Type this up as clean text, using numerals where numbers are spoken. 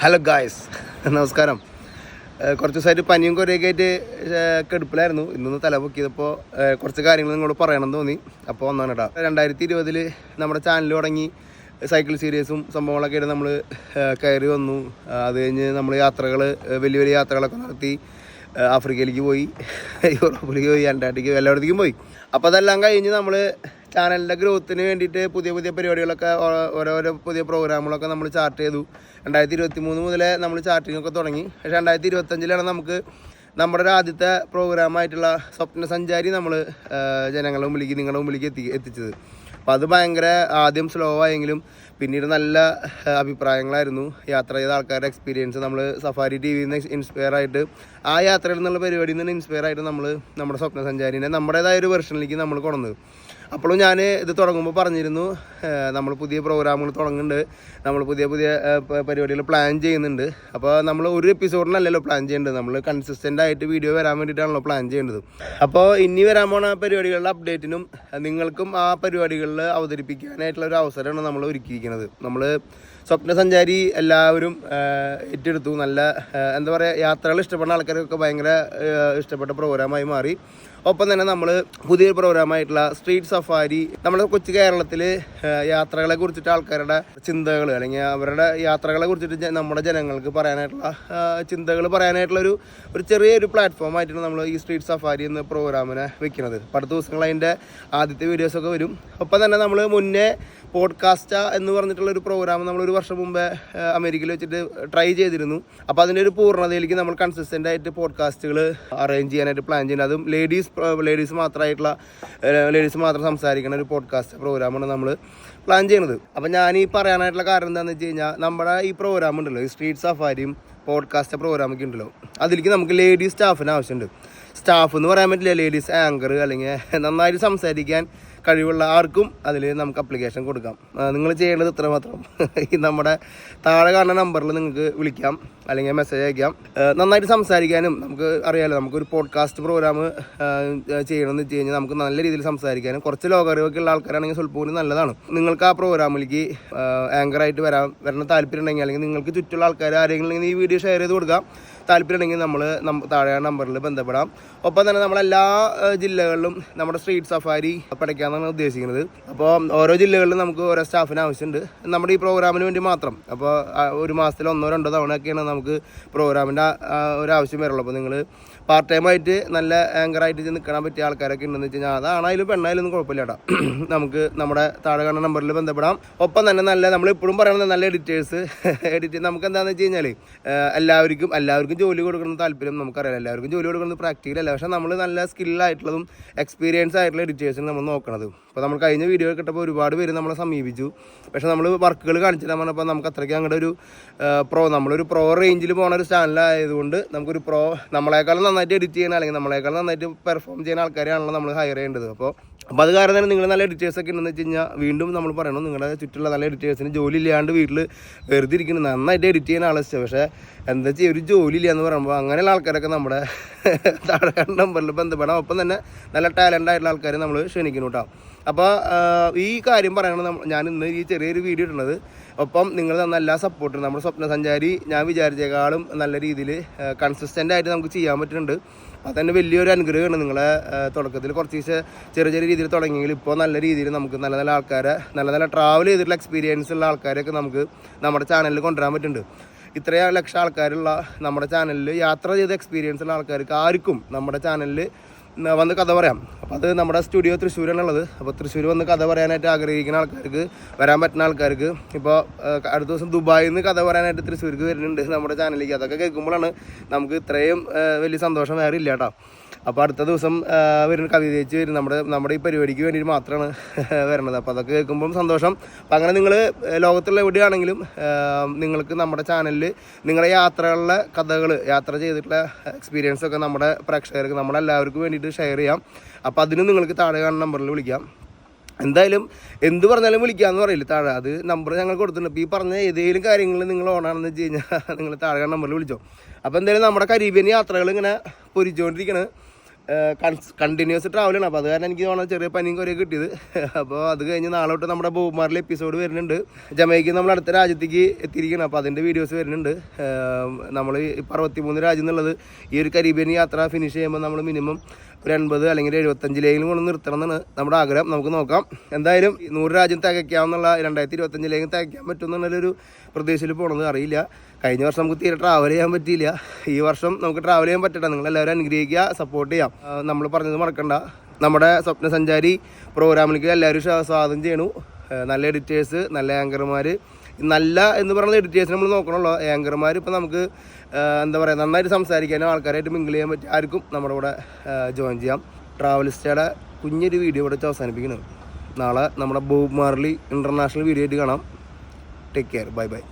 Hello guys, നമസ്കാരം. കുറച്ച് ദിവസമായിട്ട് പനിയും കുറേയൊക്കെ ആയിട്ട് കെടുപ്പിലായിരുന്നു. ഇന്നൊന്ന് തല പൊക്കിയപ്പോൾ കുറച്ച് കാര്യങ്ങൾ നിങ്ങളോട് പറയണമെന്ന് തോന്നി. അപ്പോൾ ഒന്നാണ് കേട്ടോ, 2020 നമ്മുടെ ചാനൽ തുടങ്ങി സൈക്കിൾ സീരീസും സംഭവങ്ങളൊക്കെ ആയിട്ട് നമ്മൾ കയറി വന്നു. അത് കഴിഞ്ഞ് നമ്മൾ യാത്രകൾ, വലിയ വലിയ യാത്രകളൊക്കെ നടത്തി. ആഫ്രിക്കയിലേക്ക് പോയി, യൂറോപ്പിലേക്ക് പോയി, അന്റാർട്ടിക്ക, എല്ലായിടത്തേക്കും പോയി. അപ്പോൾ അതെല്ലാം കഴിഞ്ഞ് നമ്മൾ ചാനലിൻ്റെ ഗ്രോത്തിന് വേണ്ടിയിട്ട് പുതിയ പുതിയ പരിപാടികളൊക്കെ, ഓരോരോ പുതിയ പ്രോഗ്രാമുകളൊക്കെ നമ്മൾ ചാർട്ട് ചെയ്തു. 2023 മുതലേ നമ്മൾ ചാർട്ടിങ്ങൊക്കെ തുടങ്ങി. പക്ഷേ 2025 നമുക്ക് നമ്മുടെ ഒരു ആദ്യത്തെ പ്രോഗ്രാമായിട്ടുള്ള സ്വപ്ന സഞ്ചാരി നമ്മൾ ജനങ്ങളുടെ മുമ്പിലേക്ക്, നിങ്ങളുടെ മുമ്പിലേക്ക് എത്തിച്ചത്. അപ്പോൾ അത് ഭയങ്കര ആദ്യം സ്ലോ ആയെങ്കിലും പിന്നീട് നല്ല അഭിപ്രായങ്ങളായിരുന്നു. യാത്ര ചെയ്ത ആൾക്കാരുടെ എക്സ്പീരിയൻസ്, നമ്മൾ സഫാരി ടി വിയിൽ നിന്ന് ഇൻസ്പയർ ആയിട്ട്, ആ യാത്രയിൽ നിന്നുള്ള പരിപാടിയിൽ നിന്ന് ഇൻസ്പയർ ആയിട്ട് നമ്മൾ നമ്മുടെ സ്വപ്ന സഞ്ചാരിനെ നമ്മുടേതായ ഒരു വെർഷനിലേക്ക് നമ്മൾ കൊണ്ടുവന്നത്. അപ്പോഴും ഞാൻ ഇത് തുടങ്ങുമ്പോൾ പറഞ്ഞിരുന്നു, നമ്മൾ പുതിയ പ്രോഗ്രാമുകൾ തുടങ്ങുന്നുണ്ട്, നമ്മൾ പുതിയ പുതിയ പരിപാടികൾ പ്ലാൻ ചെയ്യുന്നുണ്ട്. അപ്പോൾ നമ്മൾ ഒരു എപ്പിസോഡിനല്ലല്ലോ പ്ലാൻ ചെയ്യേണ്ടത്, നമ്മൾ കൺസിസ്റ്റൻ്റ് ആയിട്ട് വീഡിയോ വരാൻ വേണ്ടിയിട്ടാണല്ലോ പ്ലാൻ ചെയ്യേണ്ടത്. അപ്പോൾ ഇനി വരാൻ പോണ പരിപാടികളുടെ അപ്ഡേറ്റിനും നിങ്ങൾക്കും ആ പരിപാടികളിൽ അവതരിപ്പിക്കാനായിട്ടുള്ള ഒരു അവസരമാണ് നമ്മൾ ഒരുക്കിയിരിക്കുന്നത്. നമ്മൾ സ്വപ്ന സഞ്ചാരി എല്ലാവരും ഏറ്റെടുത്തു. നല്ല എന്താ പറയുക, യാത്രകൾ ഇഷ്ടപ്പെടുന്ന ആൾക്കാർക്കൊക്കെ ഭയങ്കര ഇഷ്ടപ്പെട്ട പ്രോഗ്രാമായി മാറി. ഒപ്പം തന്നെ നമ്മൾ പുതിയൊരു പ്രോഗ്രാമായിട്ടുള്ള സ്ട്രീറ്റ് സഫാരി, നമ്മുടെ കൊച്ചു കേരളത്തിൽ യാത്രകളെ കുറിച്ചിട്ട് ആൾക്കാരുടെ ചിന്തകൾ, അല്ലെങ്കിൽ അവരുടെ യാത്രകളെ കുറിച്ചിട്ട് നമ്മുടെ ജനങ്ങൾക്ക് പറയാനായിട്ടുള്ള ചിന്തകൾ പറയാനായിട്ടുള്ള ഒരു ചെറിയൊരു പ്ലാറ്റ്ഫോമായിട്ടാണ് നമ്മൾ ഈ സ്ട്രീറ്റ് സഫാരി എന്ന പ്രോഗ്രാമിനെ വെക്കുന്നത്. അടുത്ത ദിവസങ്ങൾ അതിൻ്റെ ആദ്യത്തെ വീഡിയോസൊക്കെ വരും. ഒപ്പം തന്നെ നമ്മൾ മുന്നേ പോഡ്കാസ്റ്റ എന്ന് പറഞ്ഞിട്ടുള്ളൊരു പ്രോഗ്രാം നമ്മളൊരു വർഷം മുമ്പേ അമേരിക്കയിൽ വെച്ചിട്ട് ട്രൈ ചെയ്തിരുന്നു. അപ്പോൾ അതിൻ്റെ ഒരു പൂർണ്ണതയിലേക്ക് നമ്മൾ കൺസിസ്റ്റൻ്റ് ആയിട്ട് പോഡ്കാസ്റ്റുകൾ അറേഞ്ച് ചെയ്യാനായിട്ട് പ്ലാൻ ചെയ്യുന്നത്. അതും ലേഡീസ് മാത്രം സംസാരിക്കുന്ന ഒരു പോഡ്കാസ്റ്റ് പ്രോഗ്രാമാണ് നമ്മൾ പ്ലാൻ ചെയ്യുന്നത്. അപ്പോൾ ഞാൻ ഈ പറയാനായിട്ടുള്ള കാരണം എന്താണെന്ന് വെച്ച് കഴിഞ്ഞാൽ, നമ്മുടെ ഈ പ്രോഗ്രാം ഉണ്ടല്ലോ, ഈ സ്ട്രീറ്റ് സഫാരിയും പോഡ്കാസ്റ്റ് പ്രോഗ്രാമൊക്കെ ഉണ്ടല്ലോ, അതിലേക്ക് നമുക്ക് ലേഡീസ് സ്റ്റാഫിന് ആവശ്യമുണ്ട്. സ്റ്റാഫ് എന്ന് പറയാൻ പറ്റില്ല, ലേഡീസ് ആങ്കർ അല്ലെങ്കിൽ നന്നായിട്ട് സംസാരിക്കാൻ കഴിവുള്ള ആർക്കും അതിൽ നമുക്ക് അപ്ലിക്കേഷൻ കൊടുക്കാം. നിങ്ങൾ ചെയ്യേണ്ടത് ഇത്ര മാത്രം, ഈ നമ്മുടെ താഴെ കാണുന്ന നമ്പറിൽ നിങ്ങൾക്ക് വിളിക്കാം അല്ലെങ്കിൽ മെസ്സേജ് അയക്കാം. നന്നായിട്ട് സംസാരിക്കാനും, നമുക്ക് അറിയാമല്ലോ, നമുക്കൊരു പോഡ്കാസ്റ്റ് പ്രോഗ്രാം ചെയ്യണമെന്ന് വെച്ച് കഴിഞ്ഞാൽ നമുക്ക് നല്ല രീതിയിൽ സംസാരിക്കാനും, കുറച്ച് ലോകറിവൊക്കെ ഉള്ള ആൾക്കാരാണെങ്കിൽ സ്വല്പം കൂടി നല്ലതാണ്. നിങ്ങൾക്ക് ആ പ്രോഗ്രാമിലേക്ക് ആങ്കറായിട്ട് വരണം താല്പര്യം ഉണ്ടെങ്കിൽ, അല്ലെങ്കിൽ നിങ്ങൾക്ക് ചുറ്റുള്ള ആൾക്കാർ ആരെങ്കിലും ഈ വീഡിയോ ഷെയർ ചെയ്ത് കൊടുക്കാം താല്പര്യം ഉണ്ടെങ്കിൽ നമ്മൾ താഴെ നമ്പറിൽ ബന്ധപ്പെടാം. ഒപ്പം തന്നെ നമ്മളെല്ലാ ജില്ലകളിലും നമ്മുടെ സ്ട്രീറ്റ് സഫാരി പഠിക്കാമെന്നാണ് ഉദ്ദേശിക്കുന്നത്. അപ്പോൾ ഓരോ ജില്ലകളിലും നമുക്ക് ഓരോ സ്റ്റാഫിന് ആവശ്യമുണ്ട് നമ്മുടെ ഈ പ്രോഗ്രാമിന് വേണ്ടി മാത്രം. അപ്പോൾ ഒരു മാസത്തിൽ 1-2 തവണയൊക്കെയാണ് നമുക്ക് പ്രോഗ്രാമിൻ്റെ ഒരു ആവശ്യം വരുള്ളൂ. അപ്പോൾ നിങ്ങൾ പാർട്ട് ടൈമായിട്ട് നല്ല ആങ്കറായിട്ട് നിൽക്കാൻ പറ്റിയ ആൾക്കാരൊക്കെ ഉണ്ടെന്ന് വെച്ച് കഴിഞ്ഞാൽ, അതാണായാലും പെണ്ണായാലും ഒന്നും കുഴപ്പമില്ല കേട്ടോ, നമുക്ക് നമ്മുടെ താഴെ കാണുന്ന നമ്പറിൽ ബന്ധപ്പെടാം. ഒപ്പം തന്നെ നമ്മളിപ്പോഴും പറയുന്നത് നല്ല എഡിറ്റ് നമുക്ക് എന്താണെന്ന് വെച്ച് കഴിഞ്ഞാൽ, എല്ലാവർക്കും ജോലി കൊടുക്കുന്ന താല്പര്യം നമുക്കറിയാം. എല്ലാവർക്കും ജോലി കൊടുക്കുന്നത് പ്രാക്ടിക്കൽ അല്ല. പക്ഷേ നമ്മൾ നല്ല സ്കില്ലായിട്ടുള്ളതും എക്സ്പീരിയൻസ് ആയിട്ടുള്ള എഡിറ്റേഴ്സിന് നമ്മൾ നോക്കണത്. അപ്പോൾ നമ്മൾ കഴിഞ്ഞ വീഡിയോ കിട്ടപ്പോൾ ഒരുപാട് പേര് നമ്മളെ സമീപിച്ചു. പക്ഷേ നമ്മൾ വർക്കുകൾ കാണിച്ചിട്ട് പറഞ്ഞപ്പോൾ നമുക്ക് അത്രയ്ക്ക് അങ്ങോട്ട് നമ്മളൊരു പ്രോ റേഞ്ചിൽ പോകുന്ന ഒരു ചാനലായതുകൊണ്ട് നമുക്കൊരു നമ്മളെക്കാളും നന്നായിട്ട് എഡിറ്റ് ചെയ്യുന്ന, അല്ലെങ്കിൽ നമ്മളെക്കാളും നന്നായിട്ട് പെർഫോം ചെയ്യുന്ന ആൾക്കാരെയാണല്ലോ നമ്മൾ ഹയർ ചെയ്യേണ്ടത്. അപ്പോൾ അത് കാരണം തന്നെ നിങ്ങൾ നല്ല എഡിറ്റേഴ്സൊക്കെ ഉണ്ടെന്ന് വെച്ച് കഴിഞ്ഞാൽ, വീണ്ടും നമ്മൾ പറയണം, നിങ്ങളുടെ ചുറ്റുള്ള നല്ല എഡിറ്റേഴ്സിന് ജോലി ഇല്ലാണ്ട് വീട്ടിൽ വെറുതെ ഇരിക്കുന്നത്, നന്നായിട്ട് എഡിറ്റ് ചെയ്യുന്ന ആളെ ഇഷ്ടം. പക്ഷേ എന്താ ചെയ്യുക, ഒരു ജോലി ഇല്ല എന്ന് പറയുമ്പോൾ അങ്ങനെയുള്ള ആൾക്കാരൊക്കെ നമ്മുടെ താഴെ നമ്പറിൽ ബന്ധപ്പെടാം. ഒപ്പം തന്നെ നല്ല ടാലൻ്റ് ആയിട്ടുള്ള ആൾക്കാർ നമ്മൾ ക്ഷണിക്കുന്നു കേട്ടോ. അപ്പോൾ ഈ കാര്യം പറയണം ഞാൻ ഇന്ന് ഈ ചെറിയൊരു വീഡിയോ ഇടുന്നത്. ഒപ്പം നിങ്ങൾ തന്ന എല്ലാ സപ്പോർട്ടും, നമ്മുടെ സ്വപ്ന സഞ്ചാരി ഞാൻ വിചാരിച്ചേക്കാളും നല്ല രീതിയിൽ കൺസിസ്റ്റൻ്റ് ആയിട്ട് നമുക്ക് ചെയ്യാൻ പറ്റുന്നുണ്ട്. അതന്നെ വലിയൊരു അനുഗ്രഹമാണ്. നിങ്ങളെ തുടക്കത്തിൽ കുറച്ച് ചെറിയ രീതിയിൽ തുടങ്ങിയെങ്കിൽ ഇപ്പോൾ നല്ല രീതിയിൽ നമുക്ക് നല്ല നല്ല ആൾക്കാരെ, നല്ല ട്രാവൽ ചെയ്തിട്ടുള്ള എക്സ്പീരിയൻസ് ഉള്ള ആൾക്കാരെയൊക്കെ നമുക്ക് നമ്മുടെ ചാനലിൽ കൊണ്ടുവരാൻ പറ്റുന്നുണ്ട്. ഇത്രയും ലക്ഷം ആൾക്കാരുള്ള നമ്മുടെ ചാനലിൽ യാത്ര ചെയ്ത എക്സ്പീരിയൻസ് ഉള്ള ആൾക്കാർക്ക് ആർക്കും നമ്മുടെ ചാനലിൽ വന്ന് കഥ പറയാം. അപ്പോൾ അത് നമ്മുടെ സ്റ്റുഡിയോ തൃശ്ശൂരാണുള്ളത്. അപ്പോൾ തൃശ്ശൂർ വന്ന് കഥ പറയാനായിട്ട് ആഗ്രഹിക്കുന്ന ആൾക്കാർക്ക്, വരാൻ പറ്റുന്ന ആൾക്കാർക്ക്, ഇപ്പോൾ അടുത്ത ദിവസം ദുബായിൽ നിന്ന് കഥ പറയാനായിട്ട് തൃശ്ശൂർക്ക് വരുന്നുണ്ട് നമ്മുടെ ചാനലിലേക്ക്. അതൊക്കെ കേൾക്കുമ്പോഴാണ് നമുക്ക് ഇത്രയും വലിയ സന്തോഷം വേറെ ഇല്ല കേട്ടോ. അപ്പോൾ അടുത്ത ദിവസം വരുന്ന കവിത ചേച്ചി വരും നമ്മുടെ ഈ പരിപാടിക്ക് വേണ്ടിയിട്ട് മാത്രമാണ് വരണത്. അപ്പോൾ അതൊക്കെ കേൾക്കുമ്പം സന്തോഷം. അപ്പം അങ്ങനെ നിങ്ങൾ ലോകത്തുള്ള എവിടെയാണെങ്കിലും നിങ്ങൾക്ക് നമ്മുടെ ചാനലിൽ നിങ്ങളുടെ യാത്രകളിലെ കഥകൾ, യാത്ര ചെയ്തിട്ടുള്ള എക്സ്പീരിയൻസൊക്കെ നമ്മുടെ പ്രേക്ഷകർക്ക്, നമ്മളെല്ലാവർക്കും വേണ്ടിയിട്ട് ഷെയർ ചെയ്യാം. അപ്പോൾ അതിന് നിങ്ങൾക്ക് താഴെ കാണുന്ന നമ്പറിൽ വിളിക്കാം. എന്തായാലും എന്ത് പറഞ്ഞാലും വിളിക്കാമെന്ന് പറയില്ല താഴെ, അത് നമ്പർ ഞങ്ങൾ കൊടുത്തിട്ടുണ്ട്. അപ്പോൾ ഈ പറഞ്ഞ ഏതെങ്കിലും കാര്യങ്ങളിൽ നിങ്ങൾ ഓണാണെന്ന് വെച്ച് കഴിഞ്ഞാൽ നിങ്ങൾ താഴെ നമ്പറിൽ വിളിച്ചോ. അപ്പോൾ എന്തായാലും നമ്മുടെ കരീബിയൻ യാത്രകൾ ഇങ്ങനെ പൊരിച്ചുകൊണ്ടിരിക്കുന്നത്. കണ്ടിന്യൂസ് ട്രാവലാണ്. അപ്പോൾ അത് കാരണം എനിക്ക് തോന്നുന്നത് ചെറിയ പനിയും കുറേ കിട്ടിയത്. അപ്പോൾ അത് കഴിഞ്ഞ് നാളെ തൊട്ട് നമ്മുടെ ബോബ് എപ്പിസോഡ് വരുന്നുണ്ട്. ജമൈക്ക് നമ്മൾ അടുത്ത രാജ്യത്തേക്ക് എത്തിയിരിക്കണം. അപ്പോൾ അതിൻ്റെ വീഡിയോസ് വരുന്നുണ്ട്. നമ്മൾ ഇപ്പോൾ 63 രാജ്യം എന്നുള്ളത് ഈ ഒരു കരീബിയൻ യാത്ര ഫിനിഷ് ചെയ്യുമ്പോൾ നമ്മൾ മിനിമം ഒരു 80 അല്ലെങ്കിൽ 75 കൊണ്ട് നിർത്തണം എന്നാണ് നമ്മുടെ ആഗ്രഹം. നമുക്ക് നോക്കാം. എന്തായാലും 100 രാജ്യം തികയ്ക്കാമെന്നുള്ള 2025 തികയ്ക്കാൻ പറ്റുമെന്നുള്ളൊരു പ്രതീക്ഷയിൽ പോകണമെന്ന് അറിയില്ല. കഴിഞ്ഞ വർഷം നമുക്ക് തീരെ ട്രാവൽ ചെയ്യാൻ പറ്റിയില്ല. ഈ വർഷം നമുക്ക് ട്രാവൽ ചെയ്യാൻ പറ്റട്ടെ. നിങ്ങളെല്ലാവരും അനുഗ്രഹിക്കുക, സപ്പോർട്ട് ചെയ്യാം. നമ്മൾ പറഞ്ഞത് മറക്കണ്ട. നമ്മുടെ സ്വപ്ന സഞ്ചാരി പ്രോഗ്രാമിലേക്ക് എല്ലാവരും സ്വാഗതം ചെയ്യണു. നല്ല എഡിറ്റേഴ്സ്, നല്ല ആങ്കർമാർ, നല്ല എന്ന് പറയുന്നത് എഡിറ്റേഴ്സ് നമ്മൾ നോക്കണമല്ലോ. ആങ്കർമാർ ഇപ്പോൾ നമുക്ക് എന്താ പറയുക, നന്നായിട്ട് സംസാരിക്കാനും ആൾക്കാരായിട്ട് മിങ്കിൾ ചെയ്യാൻ പറ്റും. ആർക്കും നമ്മുടെ കൂടെ ജോയിൻ ചെയ്യാം. ട്രാവലിസ്റ്റയുടെ കുഞ്ഞൊരു വീഡിയോ ഇവിടെ വെച്ച് അവസാനിപ്പിക്കണം. നാളെ നമ്മുടെ ബോബ് മാർലി ഇൻ്റർനാഷണൽ വീഡിയോ ആയിട്ട് കാണാം. Take care. Bye bye.